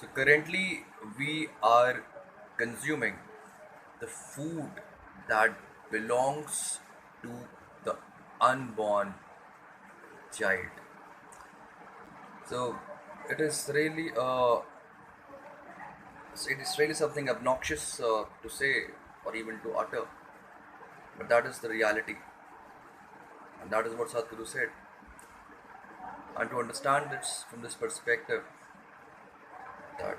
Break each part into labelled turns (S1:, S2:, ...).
S1: So currently we are consuming the food that belongs to the unborn child. So it is really it is really something obnoxious to say or even to utter, but that is the reality, and that is what Sadhguru said. And to understand this from this perspective, that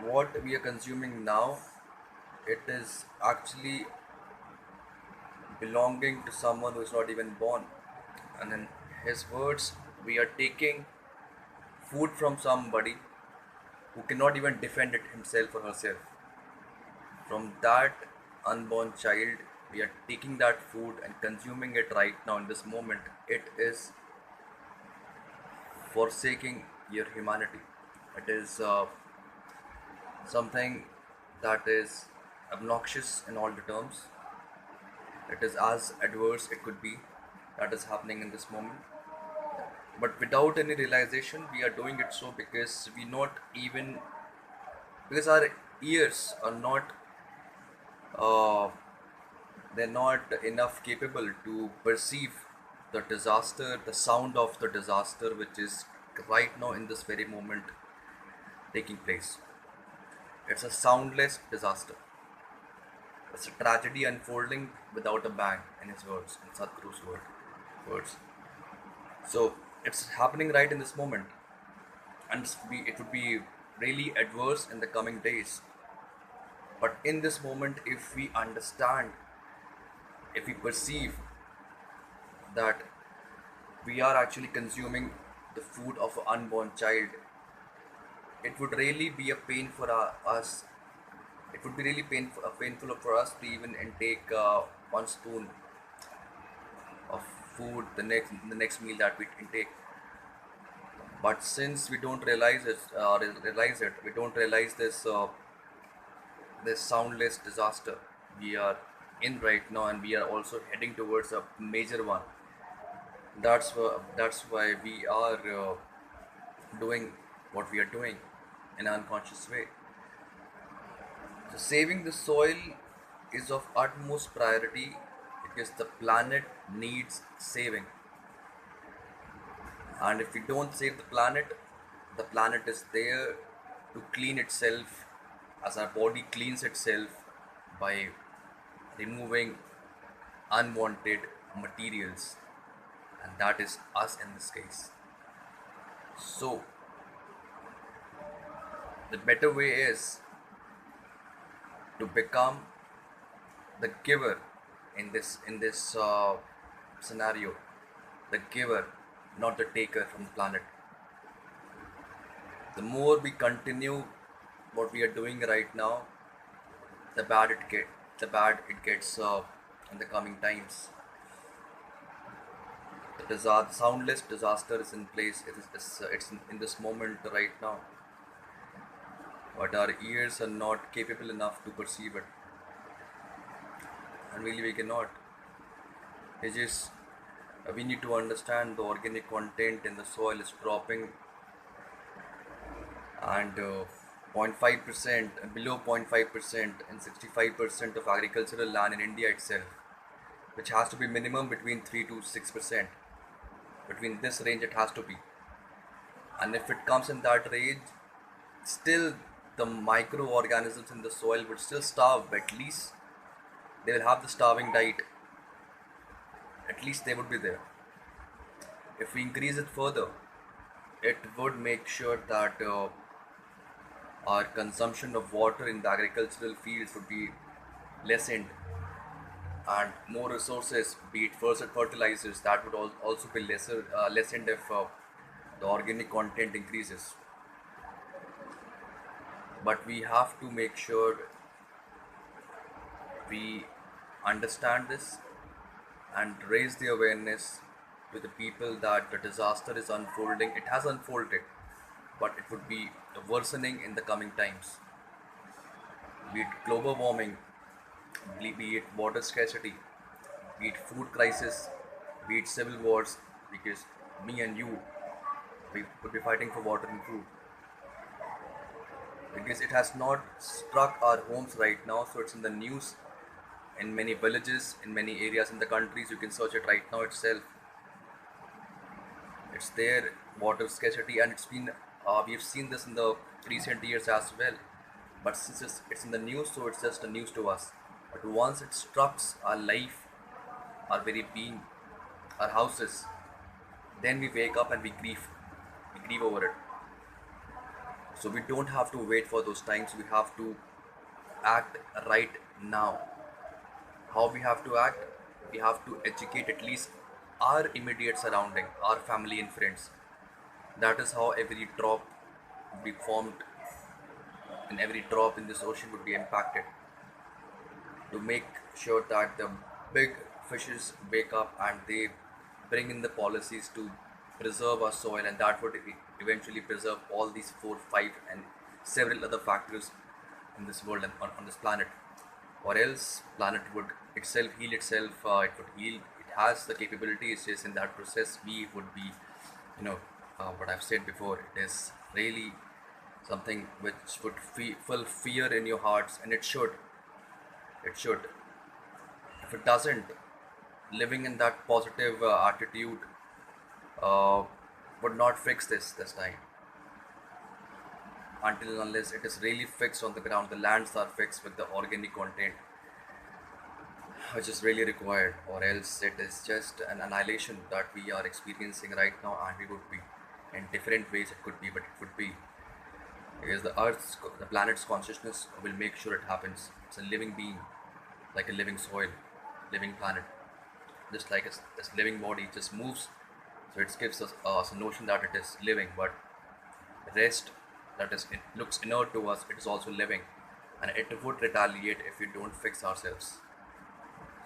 S1: what we are consuming now, it is actually belonging to someone who is not even born. And in his words, we are taking food from somebody who cannot even defend it himself or herself. From that unborn child, we are taking that food and consuming it right now in this moment. It is forsaking your humanity. It is something that is obnoxious in all the terms. It is as adverse it could be that is happening in this moment. But without any realization, we are doing it so because we not even because our ears are not uh, they're not enough capable to perceive the disaster, the sound of the disaster, which is right now in this very moment taking place. It's a soundless disaster. It's a tragedy unfolding without a bang, in his words, in Sadhguru's words. So it's happening right in this moment, and it would be really adverse in the coming days. But in this moment, if we understand, if we perceive that we are actually consuming the food of an unborn child, it would really be a pain for us. It would be really painful for us to even intake one spoon of food the next meal that we intake. But since we don't realize it, we don't realize this soundless disaster we are in right now, and we are also heading towards a major one. That's why we are doing what we are doing in an unconscious way. So saving the soil is of utmost priority because the planet needs saving. And if we don't save the planet is there to clean itself as our body cleans itself by removing unwanted materials, and that is us in this case. So the better way is to become the giver in this scenario, the giver, not the taker from the planet. The more we continue what we are doing right now, the bad it gets in the coming times. The soundless disaster is in place. It's in this moment right now, but our ears are not capable enough to perceive it, and really we cannot. It's just we need to understand the organic content in the soil is dropping, and 0.5% below 0.5% and 65% of agricultural land in India itself, which has to be minimum between 3 to 6%. Between this range it has to be, and if it comes in that range, still the microorganisms in the soil would still starve. At least they will have the starving diet. At least they would be there. If we increase it further, it would make sure that our consumption of water in the agricultural fields would be lessened, and more resources, be it fertilizers, that would also be lessened if the organic content increases. But we have to make sure we understand this and raise the awareness to the people that the disaster is unfolding. It has unfolded, but it would be worsening in the coming times. Be it global warming, be it water scarcity, be it food crisis, be it civil wars, because me and you, we would be fighting for water and food. because it has not struck our homes right now, so it's in the news in many villages, in many areas in the countries. You can search it right now itself. It's there, water scarcity, and we've seen this in the recent years as well. But since it's in the news, so it's just a news to us. But once it strikes our life, our very being, our houses, then we wake up and we grieve over it. So we don't have to wait for those times. We have to act right now. How we have to act? We have to educate at least our immediate surrounding, our family and friends. That is how every drop would be formed, and every drop in this ocean would be impacted, to make sure that the big fishes wake up and they bring in the policies to preserve our soil, and that would eventually preserve all these four, five, and several other factors in this world and on this planet. Or else, planet would itself heal itself. It would heal. It has the capability. It's just in that process, we would be, you know, what I've said before. It is really something which would fill fear in your hearts, and it should. It should. If it doesn't, living in that positive attitude uh, would not fix this time, until and unless it is really fixed on the ground. The lands are fixed with the organic content which is really required, or else it is just an annihilation that we are experiencing right now, and we would be in different ways. It could be, but it would be because the planet's consciousness will make sure it happens. It's a living being, like a living soil, living planet, just like this living body just moves. So it gives us a notion that it is living, but the rest, that is, it looks inert to us, it is also living, and it would retaliate if we don't fix ourselves.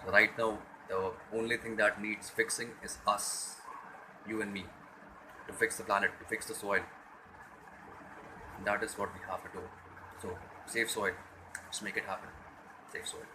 S1: So right now, the only thing that needs fixing is us, you and me, to fix the planet, to fix the soil. That is what we have to do. So save soil. Let's make it happen. Save soil.